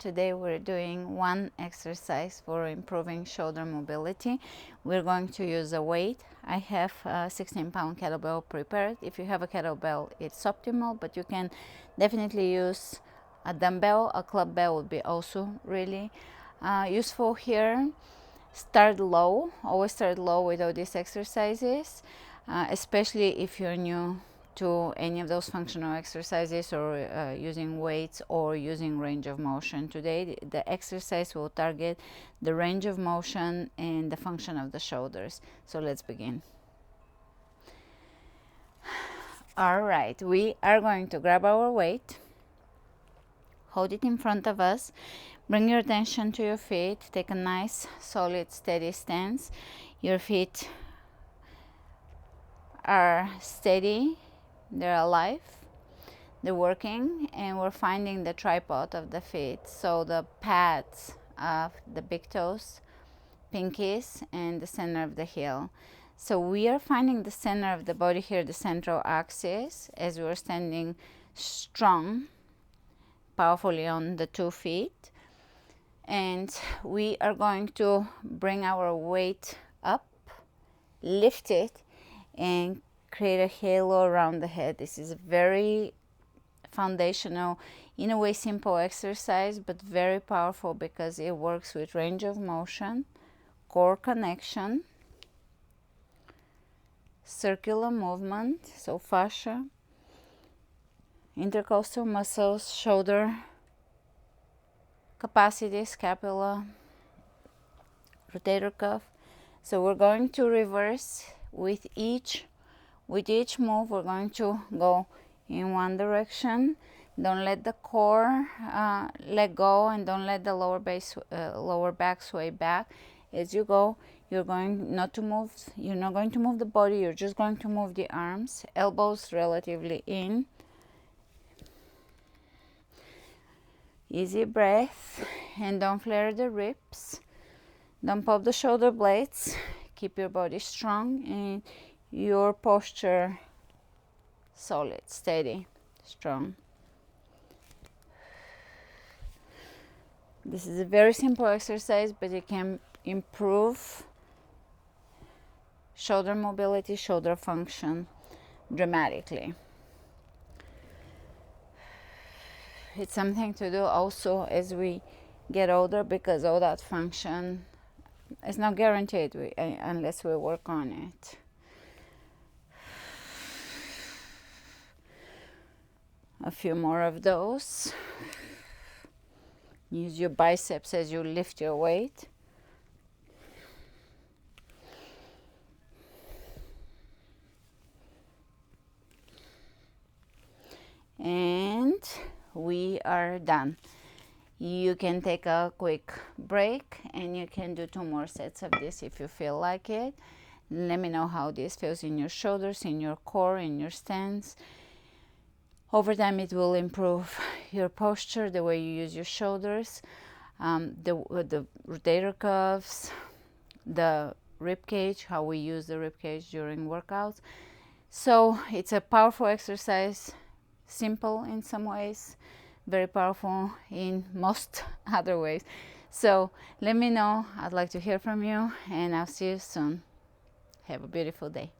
Today we're doing one exercise for improving shoulder mobility. We're going to use a weight. I have a 16-pound kettlebell prepared. If you have a kettlebell, it's optimal, but you can definitely use a dumbbell. A club bell would be also really useful here. Start low. Always start low with all these exercises, especially if you're new to any of those functional exercises or using weights or using range of motion. Today the exercise will target the range of motion and the function of the shoulders. So let's begin. All right, we are going to grab our weight, hold it in front of us, bring your attention to your feet, take a nice solid steady stance. Your feet are steady, they're alive, they're working, and we're finding the tripod of the feet, so the pads of the big toes, pinkies, and the center of the heel. So we are finding the center of the body here, the central axis, as we're standing strong, powerfully on the 2 feet. And we are going to bring our weight up, lift it, and create a halo around the head. This is a very foundational, in a way simple exercise, but very powerful because it works with range of motion, core connection, circular movement, so fascia, intercostal muscles, shoulder capacity, scapula, rotator cuff. So we're going to reverse with each move. We're going to go in one direction. Don't let the core let go, and don't let the lower back sway back. As you go, you're not going to move the body, you're just going to move the arms, elbows relatively in. Easy breath, and don't flare the ribs. Don't pop the shoulder blades. Keep your body strong and your posture solid, steady, strong. This is a very simple exercise, but it can improve shoulder mobility, shoulder function dramatically. It's something to do also as we get older, because all that function is not guaranteed unless we work on it. A few more of those. Use your biceps as you lift your weight. And we are done. You can take a quick break and you can do 2 more sets of this if you feel like it. Let me know how this feels in your shoulders, in your core, in your stance. Over time it will improve your posture, the way you use your shoulders, the rotator cuffs, the rib cage, how we use the rib cage during workouts. So it's a powerful exercise, simple in some ways, very powerful in most other ways. So let me know. I'd like to hear from you, and I'll see you soon. Have a beautiful day.